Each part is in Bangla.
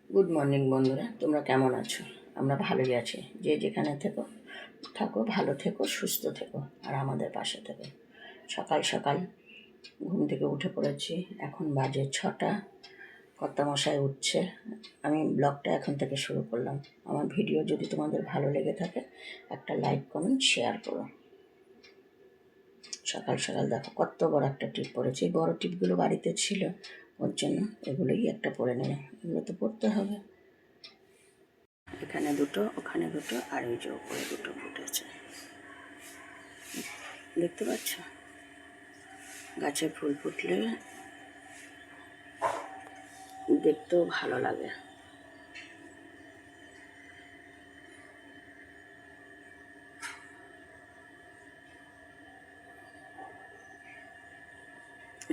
গুড মর্নিং বন্ধুরা, তোমরা কেমন আছো? আমরা ভালোই আছি। যে যেখানে থাকো ভালো থেকো, সুস্থ থেকো, আর আমাদের পাশে থেকো। সকাল সকাল ঘুম থেকে উঠে পড়েছি। এখন বাজে 6টা। কর্তামশাই উঠছে। আমি ব্লগটা এখন থেকে শুরু করলাম। আমার ভিডিও যদি তোমাদের ভালো লেগে থাকে, একটা লাইক কমেন্ট শেয়ার করো। সকাল সকাল দেখো কত বড় একটা টিপ পড়েছে। এই বড় টিপগুলো বাড়িতে ছিল, ওর জন্য এগুলোই একটা পরে নিলাম। এগুলো তো পড়তে হবে। এখানে দুটো, ওখানে দুটো, আর ওই যে ওপরে দুটো ফুটেছে, দেখতে পাচ্ছ? গাছে ফুল ফুটলে দেখতেও ভালো লাগে।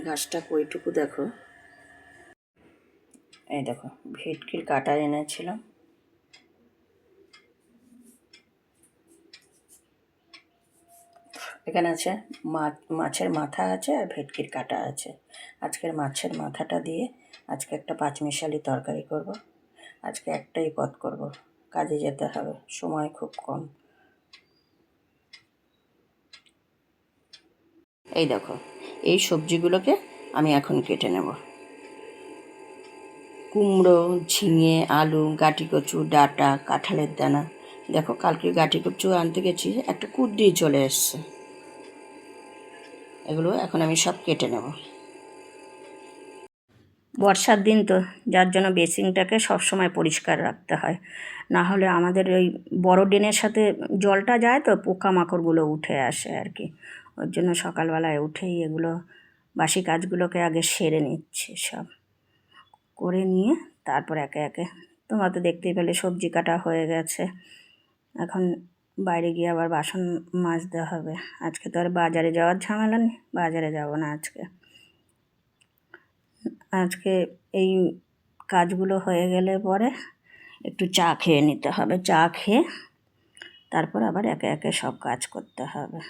গাছটা কইটুকু দেখো। এই দেখো, ভেটকির কাটা এনেছিলাম। এখানে আছে মাছের মাথা আছে আর ভেটকির কাটা আছে। আজকের মাছের মাথাটা দিয়ে আজকে একটা পাঁচমিশালি তরকারি করব। আজকে একটাই পদ করব, কাজে যেতে হবে, সময় খুব কম। এই দেখো, এই সবজিগুলোকে আমি এখন কেটে নেব। কুমড়ো, ঝিঙে, আলু, গাঁটি কচু, ডাঁটা, কাঁঠালের দানা। দেখো, কালকে গাঁটি কচু আনতে গেছি, একটা কুদ দিয়ে চলে এসছে। এগুলো এখন আমি সব কেটে নেব। বর্ষার দিন তো, যার জন্য বেসিনটাকে সবসময় পরিষ্কার রাখতে হয়। না হলে আমাদের ওই বড় ড্রেনের সাথে জলটা যায় তো, পোকামাকড়গুলো উঠে আসে আর কি। ওর জন্য সকালবেলায় উঠেই এগুলো বাসি কাজগুলোকে আগে সেরে নিচ্ছি। সব করে নিয়ে তারপর একে একে, তোমরা তো দেখতেই পেলে সবজি কাটা হয়ে গেছে। এখন বাইরে গিয়ে আবার বাসন মাজতে হবে। আজকে তো আর বাজারে যাওয়ার ঝামেলা নেই, বাজারে যাব না আজকে। আজকে এই কাজগুলো হয়ে গেলে পরে একটু চা খেয়ে নিতে হবে। চা খেয়ে তারপর আবার একে একে সব কাজ করতে হবে।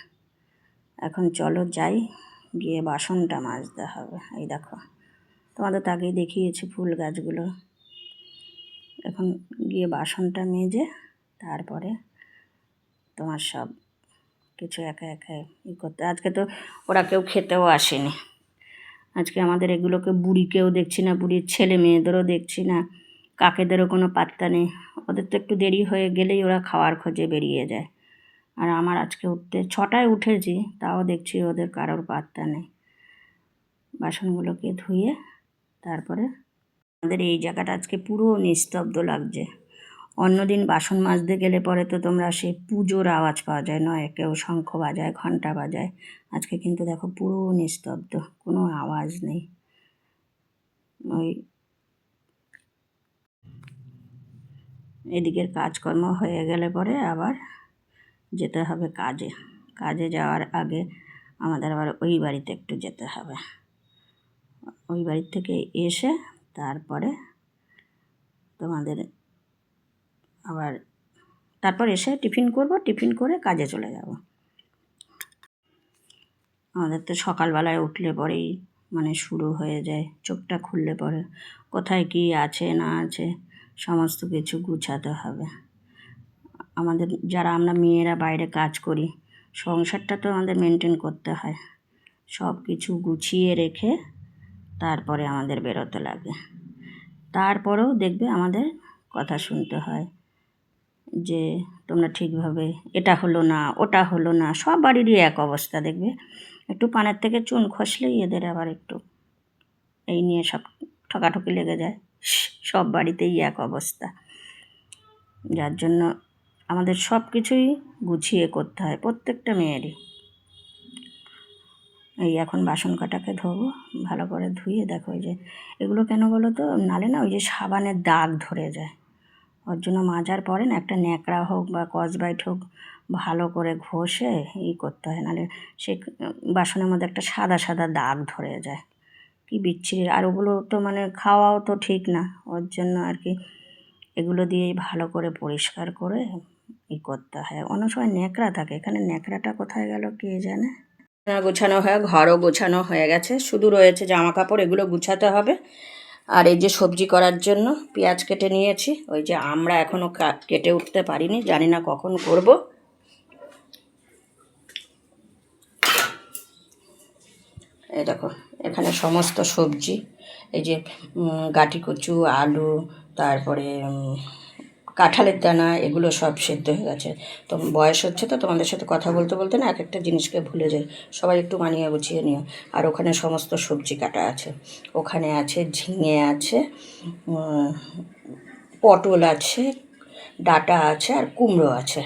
এখন চলো যাই, গিয়ে বাসনটা মাজতে হবে। এই দেখো, তোমাদের তো আগেই দেখিয়েছি ফুল গাছগুলো। এখন গিয়ে বাসনটা মেজে তারপরে তোমার সব কিছু একা একা করতে। আজকে তো ওরা কেউ খেতেও আসেনি। আজকে আমাদের এগুলোকে বুড়িকেও দেখছি না, বুড়ির ছেলে মেয়েদেরও দেখছি না, কাকেদেরও কোনো পাত্তা নেই। ওদের তো একটু দেরি হয়ে গেলেই ওরা খাওয়ার খোঁজে বেরিয়ে যায়। আর আমার আজকে উঠতে 6টায় উঠেছি, তাও দেখছি ওদের কারোর পাত্তা নেই। বাসনগুলোকে ধুয়ে তারপরে আমাদের এই জায়গাটা আজকে পুরো নিস্তব্ধ লাগছে। অন্যদিন বাসন মাজতে গেলে পরে তো তোমরা সেই পুজোর আওয়াজ পাওয়া যায়, নয় কেউ শঙ্খ বাজায়, ঘণ্টা বাজায়। আজকে কিন্তু দেখো পুরো নিস্তব্ধ, কোনো আওয়াজ নেই। ওই এদিকের কাজকর্ম হয়ে গেলে পরে আবার যেতে হবে কাজে। কাজে যাওয়ার আগে আমাদের আবার ওই বাড়িতে একটু যেতে হবে। ওই বাড়ির থেকে এসে তারপরে তোমাদের আবার তারপর এসে টিফিন করব, টিফিন করে কাজে চলে যাব। আমাদের তো সকালবেলায় উঠলে পরেই মানে শুরু হয়ে যায়, চোখটা খুললে পরে কোথায় কী আছে না আছে সমস্ত কিছু গুছাতে হবে। আমাদের যারা আমরা মেয়েরা বাইরে কাজ করি, সংসারটা তো আমাদের মেনটেন করতে হয়। সব কিছু গুছিয়ে রেখে তারপরে আমাদের বেরোতে লাগে। তারপরেও দেখবে আমাদের কথা শুনতে হয় যে তোমরা ঠিকভাবে, এটা হলো না, ওটা হলো না। সব বাড়িরই এক অবস্থা দেখবে। একটু পানের থেকে চুন খসলেই এদের আবার একটু এই নিয়ে সব ঠকাঠকি লেগে যায়। সব বাড়িতেই এক অবস্থা, যার জন্য আমাদের সব কিছুই গুছিয়ে করতে হয়, প্রত্যেকটা মেয়েরই। এই এখন বাসন কাটাকে ধোবো, ভালো করে ধুয়ে দেখো ওই যে এগুলো কেন বলো তো, নালে না ওই যে সাবানের দাগ ধরে যায়। ওর জন্য মাজার পরে না একটা ন্যাকড়া হোক বা কসবাইট হোক ভালো করে ঘষে করতে হয়, নাহলে সে বাসনের মধ্যে একটা সাদা সাদা দাগ ধরে যায়, কি বিচ্ছিরি। আর ওগুলো তো মানে খাওয়াও তো ঠিক না। ওর জন্য আর কি এগুলো দিয়েই ভালো করে পরিষ্কার করে করতে হয়। অন্য সময় ন্যাকড়া থাকে, এখানে ন্যাকড়াটা কোথায় গেল কে জানে। গোছানো হয়ে ঘরও গোছানো হয়ে গেছে, শুধু রয়েছে জামা কাপড়, এগুলো গুছাতে হবে। আর এই যে সবজি করার জন্য পেঁয়াজ কেটে নিয়েছি। ওই যে আমরা এখনও কেটে উঠতে পারিনি, জানি না কখন করব। এই দেখো এখানে সমস্ত সবজি, এই যে গাঁটি কচু, আলু, তারপরে কাঁঠালের দানা, এগুলো সব সেদ্ধ হয়ে গেছে। তো বয়স হচ্ছে তো, তোমাদের সাথে কথা বলতে বলতে না এক একটা জিনিসকে ভুলে যাই। সবাই একটু মানিয়ে গুছিয়ে নিও। আর ওখানে সমস্ত সবজি কাটা আছে, ওখানে আছে ঝিঙে আছে, পটল আছে, ডাঁটা আছে, আর কুমড়ো আছে।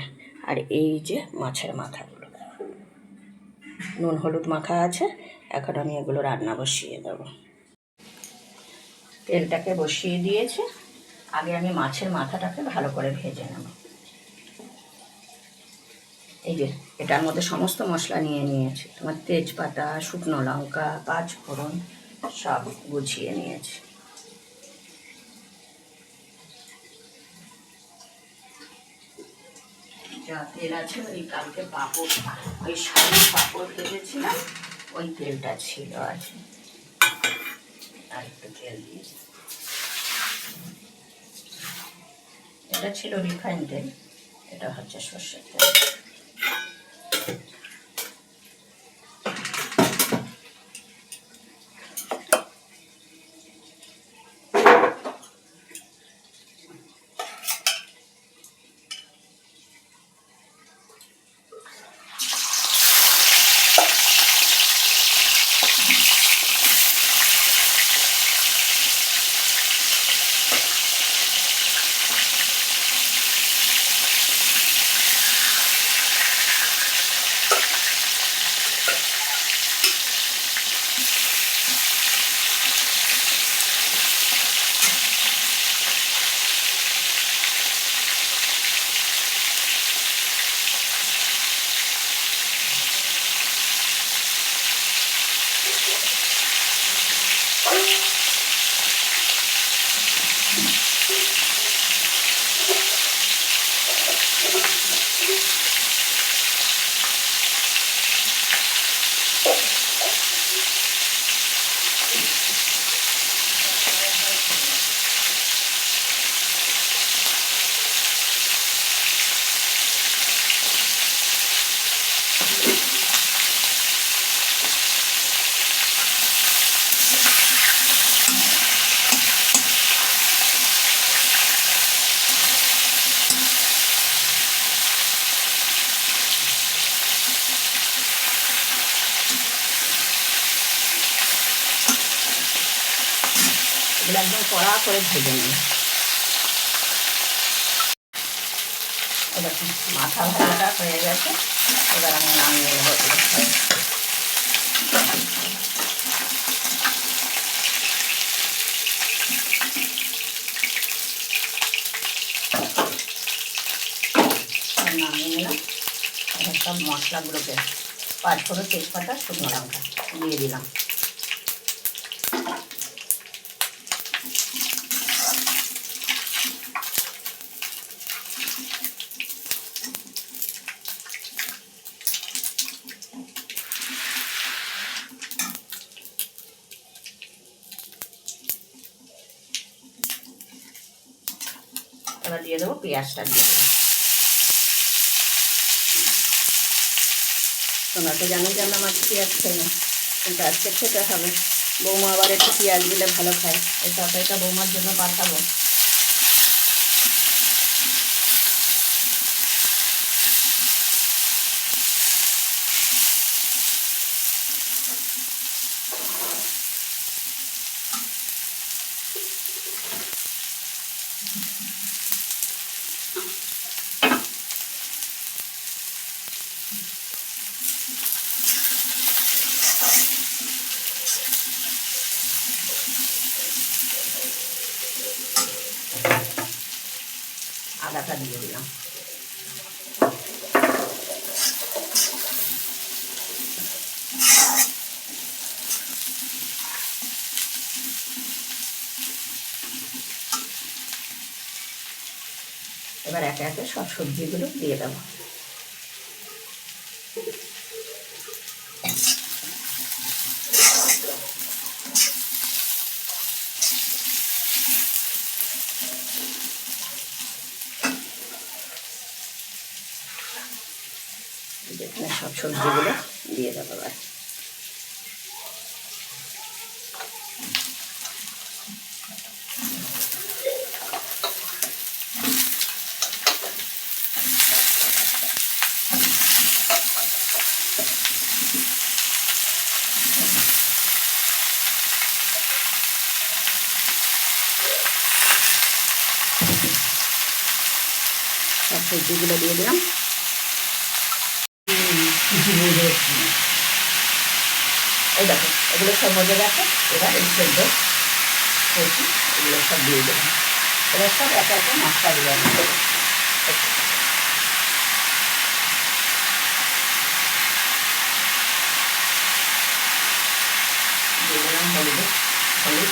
আর এই যে মাছের মাথাগুলো নুন হলুদ মাখা আছে। এখন আমি এগুলো রান্না বসিয়ে দেবো। তেলটাকে বসিয়ে দিয়েছে, আগে আমি মাছের মাথাটাকে ভালো করে ভেজে নেব। এই যে এটার মধ্যে সমস্ত মশলা নিয়ে নিয়েছি, তোমার তেজপাতা, শুকনো লঙ্কা, পাঁচফোড়ন সব গুছিয়ে নিয়েছি। যা তেল আছে ওই কালকে পাঁপড়, ওই শাড়ির পাঁপড় ভেজেছিলাম, ওই তেলটা ছিল আছে। আর একটু তেল দিয়েছি, এটা ছিল রিফাইন তেল, এটা হচ্ছে সর্ষের তেল। এগুলো একদম কড়া করে ভেজে নিই। এরকম মাথা ভাজাটা হয়ে গেছে, এবার আমি নামিয়ে নেবো। নামিয়ে নিলাম, সব মশলাগুলোকে পাঁচফোড়ন, তেজপাতা, শুকনো লঙ্কা দিয়ে দিলাম। এবার দিয়ে দেবো পেঁয়াজটা দিয়ে। তোমরা তো জানো যে আমরা মাছ পেঁয়াজ খাই না, কিন্তু আজকে খেতে হবে। বৌমা আবার একটু পেঁয়াজ দিলে ভালো খায়, এই তরকারিটা বৌমার জন্য পাঠাবো। আদাটা দিয়ে দিলাম। এবার একে একে সব সবজিগুলো দিয়ে দেবো। সব সবজিগুলো দিয়ে দেবো এবার। সব সবজিগুলো দিয়ে দিলাম। এই দেখো এগুলো সব মজে গেছে। এবার এই সেদ্ধ সবজি এগুলো সব দিয়ে দেবো। এবার সব একে একে মশলা দিয়ে দেবো। দিয়ে দিলাম হলুদ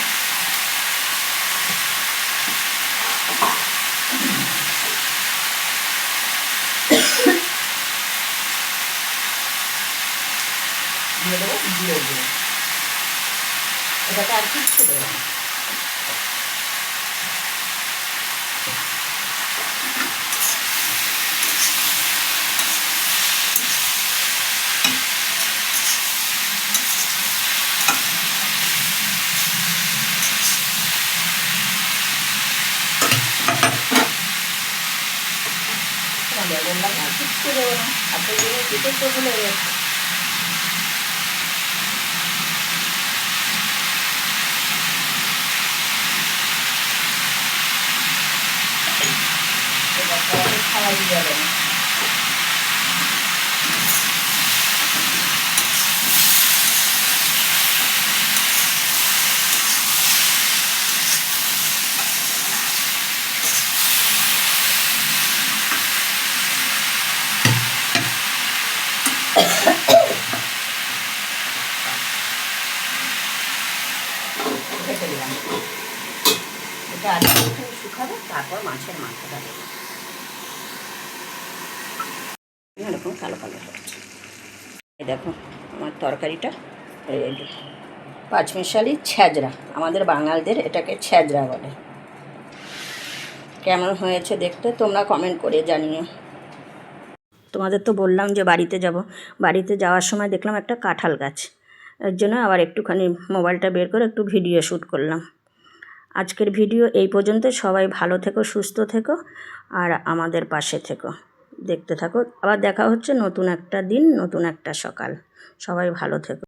দিয়ে দেবো জিরে দিয়ে। এটাকে আর কিচ্ছু দেবো না। বেগুন লাগে আর কিচ্ছু দেবো না। আপনি জিনিস দিতে তো ভুলে গেছে। এবার সবাই খাওয়াই যাবে না। রেখে দিলাম। এটা আর একটু শুকাবে, তারপর মাছের মাথাটা দেবো। এরকম কালো কালো হচ্ছে। এই দেখো আমার তরকারিটা রেডি। পাঁচমিশালি ছ্যাঁচড়া, আমাদের বাঙালিদের এটাকে ছ্যাঁচড়া বলে। কেমন হয়েছে দেখতে তোমরা কমেন্ট করে জানিও। তোমাদের তো বললাম যে বাড়িতে যাব। বাড়িতে যাওয়ার সময় দেখলাম একটা কাঁঠাল গাছ, এর জন্য আবার একটুখানি মোবাইলটা বের করে একটু ভিডিও শ্যুট করলাম। আজকের ভিডিও এই পর্যন্ত। সবাই ভালো থেকো, সুস্থ থেকো, আর আমাদের পাশে থেকো, দেখতে থাকো। আবার দেখা হচ্ছে নতুন একটা দিন, নতুন একটা সকাল। সবাই ভালো থেকো।